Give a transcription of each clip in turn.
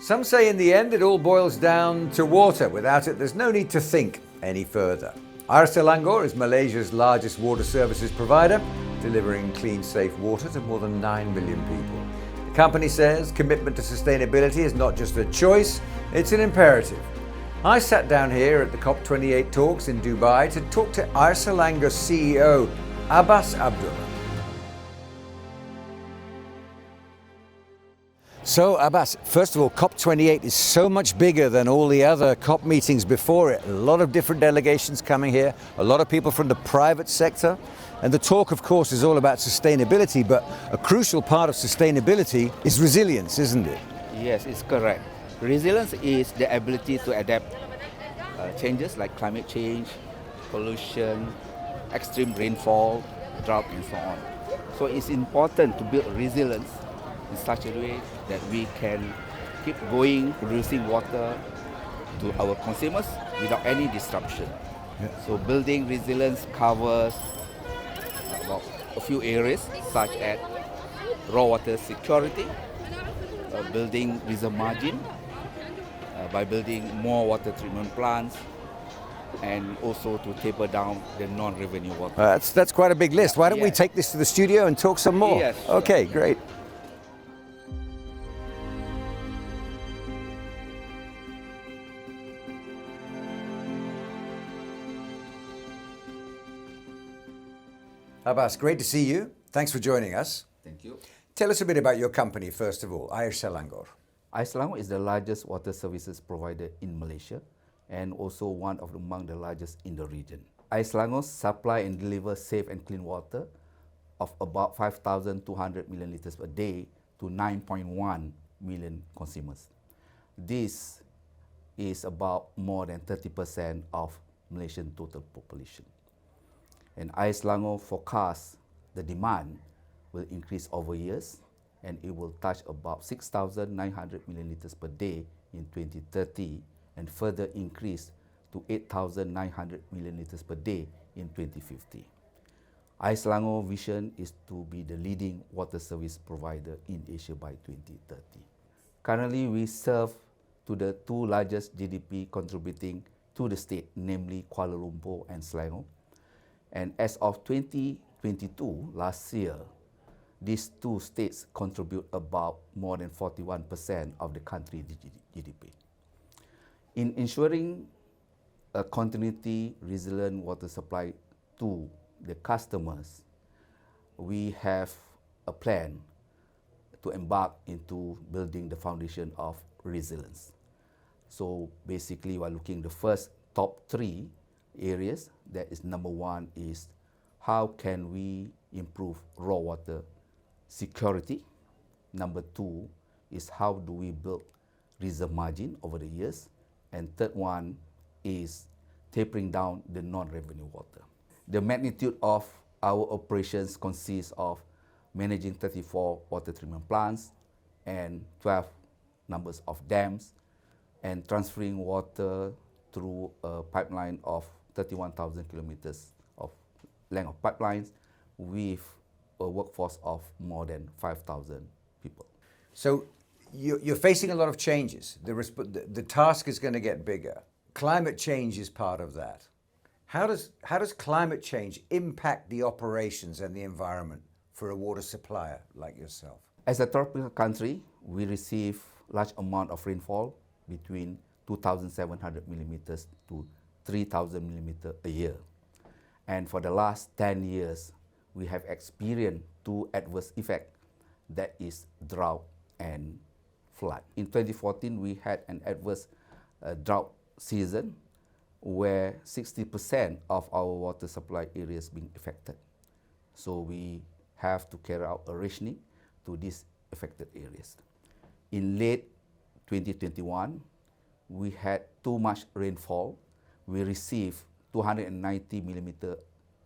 Some say in the end it all boils down to water. Without it, there's no need to think any further. Air Selangor is Malaysia's largest water services provider, delivering clean, safe water to more than 9 million people. The company says commitment to sustainability is not just a choice, it's an imperative. I sat down here at the COP28 talks in Dubai to talk to Air Selangor's CEO, Abbas Abdullah. So Abbas, first of all, COP28 is so much bigger than all the other COP meetings before it. A lot of different delegations coming here, a lot of people from the private sector. And the talk, of course, is all about sustainability, but a crucial part of sustainability is resilience, isn't it? Yes, it's correct. Resilience is the ability to adapt changes like climate change, pollution, extreme rainfall, drought, and so on. So it's important to build resilience in such a way that we can keep going, producing water to our consumers without any disruption. Yeah. So building resilience covers about a few areas such as raw water security, building reserve margin by building more water treatment plants, and also to taper down the non-revenue water. That's quite a big list. Why don't we take this to the studio and talk some more? Yes, sure. Okay, great. Abbas, great to see you. Thanks for joining us. Thank you. Tell us a bit about your company, first of all, Air Selangor. Air Selangor is the largest water services provider in Malaysia and also one of among the largest in the region. Air Selangor supply and deliver safe and clean water of about 5,200 million litres per day to 9.1 million consumers. This is about more than 30% of Malaysian total population. And Air Selangor forecasts the demand will increase over years and it will touch about 6,900 million litres per day in 2030 and further increase to 8,900 million litres per day in 2050. Air Selangor vision is to be the leading water service provider in Asia by 2030. Currently, we serve to the two largest GDP contributing to the state, namely Kuala Lumpur and Selangor. And as of 2022, last year, these two states contribute about more than 41% of the country's GDP. In ensuring a continuity resilient water supply to the customers, we have a plan to embark into building the foundation of resilience. So basically, we're looking at the first top three areas. That is, number one is how can we improve raw water security. Number two is how do we build reserve margin over the years. And third one is tapering down the non-revenue water. The magnitude of our operations consists of managing 34 water treatment plants and 12 numbers of dams and transferring water through a pipeline of 31,000 kilometers of length of pipelines with a workforce of more than 5,000 people. So you're facing a lot of changes. The task is going to get bigger. Climate change is part of that. How does climate change impact the operations and the environment for a water supplier like yourself? As a tropical country, we receive large amount of rainfall between 2,700 millimeters to 3,000 millimeters a year. And for the last 10 years, we have experienced two adverse effects, that is drought and flood. In 2014, we had an adverse drought season where 60% of our water supply areas being affected. So we have to carry out a rationing to these affected areas. In late 2021, we had too much rainfall. We received 290 millimeter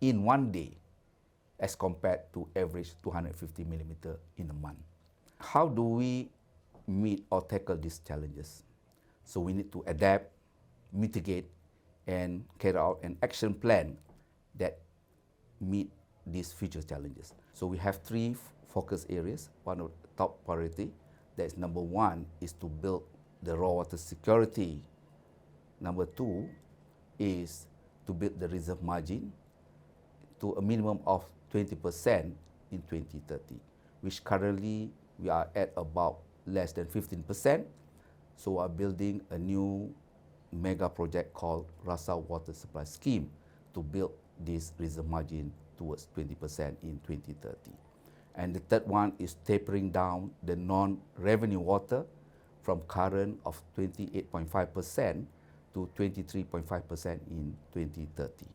in one day as compared to average 250 millimeter in a month. How do we meet or tackle these challenges? So we need to adapt, mitigate, and carry out an action plan that meet these future challenges. So we have three focus areas. One of the top priority, that is number one, is to build the raw water security. Number two is to build the reserve margin to a minimum of 20% in 2030, which currently we are at about less than 15%. So we are building a new mega project called Rasa Water Supply Scheme to build this reserve margin towards 20% in 2030. And the third one is tapering down the non-revenue water from current of 28.5% to 23.5% in 2030.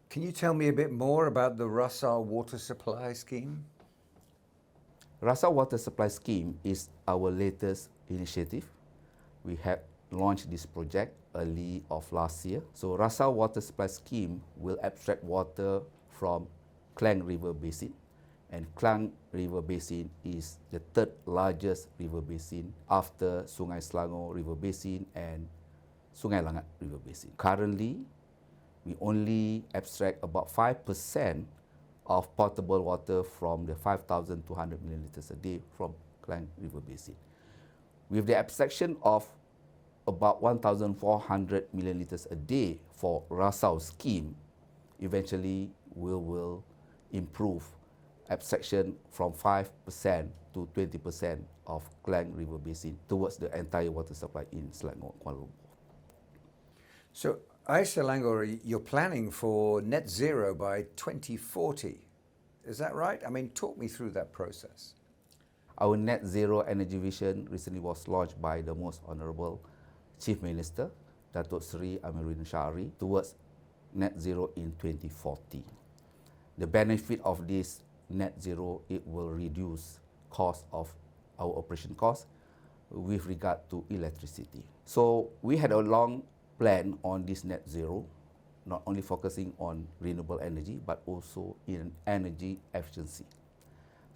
Can you tell me a bit more about the Rasa Water Supply Scheme? Rasa Water Supply Scheme is our latest initiative. We have launched this project early of last year. So Rasa Water Supply Scheme will abstract water from Klang River Basin. And Klang River Basin is the third largest river basin after Sungai Selangor River Basin and Sungai Langat River Basin. Currently, we only abstract about 5% of potable water from the 5,200 milliliters a day from Klang River Basin. With the abstraction of about 1,400 milliliters a day for Rasa scheme, eventually we will improve abstraction from 5% to 20% of Klang River Basin towards the entire water supply in Selangor, Kuala Lumpur. So, Air Selangor, you're planning for net zero by 2040. Is that right? I mean, talk me through that process. Our net zero energy vision recently was launched by the Most Honourable Chief Minister, Datuk Seri Amiruddin Syari, towards net zero in 2040. The benefit of this net zero, it will reduce cost of our operation costs with regard to electricity. So we had a long plan on this net zero, not only focusing on renewable energy, but also in energy efficiency.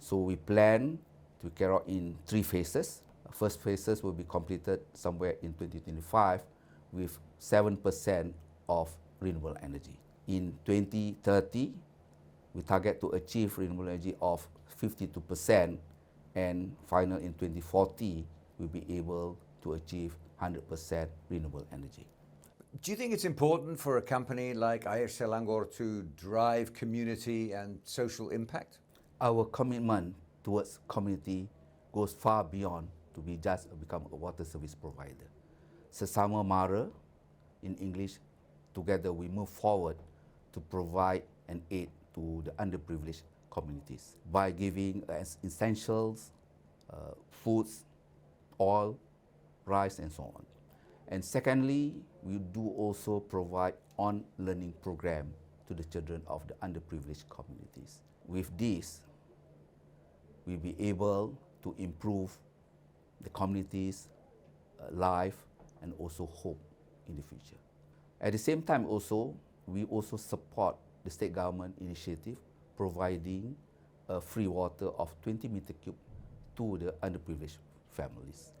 So we plan to carry out in 3 phases. First phases will be completed somewhere in 2025 with 7% of renewable energy. In 2030, we target to achieve renewable energy of 52%, and final in 2040, we'll be able to achieve 100% renewable energy. Do you think it's important for a company like Air Selangor to drive community and social impact? Our commitment towards community goes far beyond to be just become a water service provider. Sesama mara, in English, together we move forward to provide and aid to the underprivileged communities by giving essentials, foods, oil, rice, and so on. And secondly, we do also provide on-learning program to the children of the underprivileged communities. With this, we'll be able to improve the community's life and also hope in the future. At the same time also, we also support the state government initiative providing free water of 20 meter cube to the underprivileged families.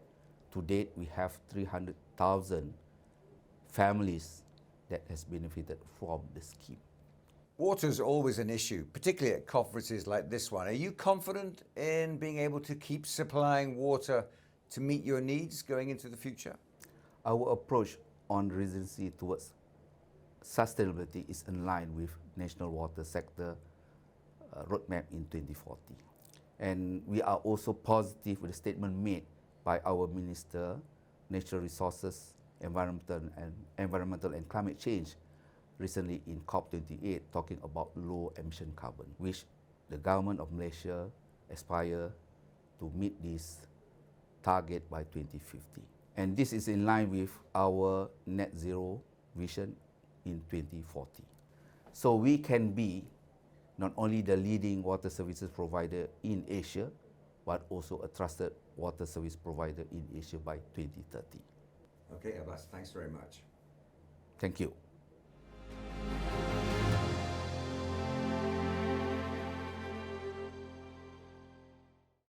To date, we have 300,000 families that has benefited from the scheme. Water's always an issue, particularly at conferences like this one. Are you confident in being able to keep supplying water to meet your needs going into the future? Our approach on resiliency towards sustainability is in line with National Water Sector Roadmap in 2040. And we are also positive with the statement made by our Minister, Natural Resources, Environmental and Climate Change recently in COP28 talking about low emission carbon, which the government of Malaysia aspire to meet this target by 2050. And this is in line with our net zero vision in 2040. So we can be not only the leading water services provider in Asia, but also a trusted water service provider in Asia by 2030. Okay, Abbas, thanks very much. Thank you.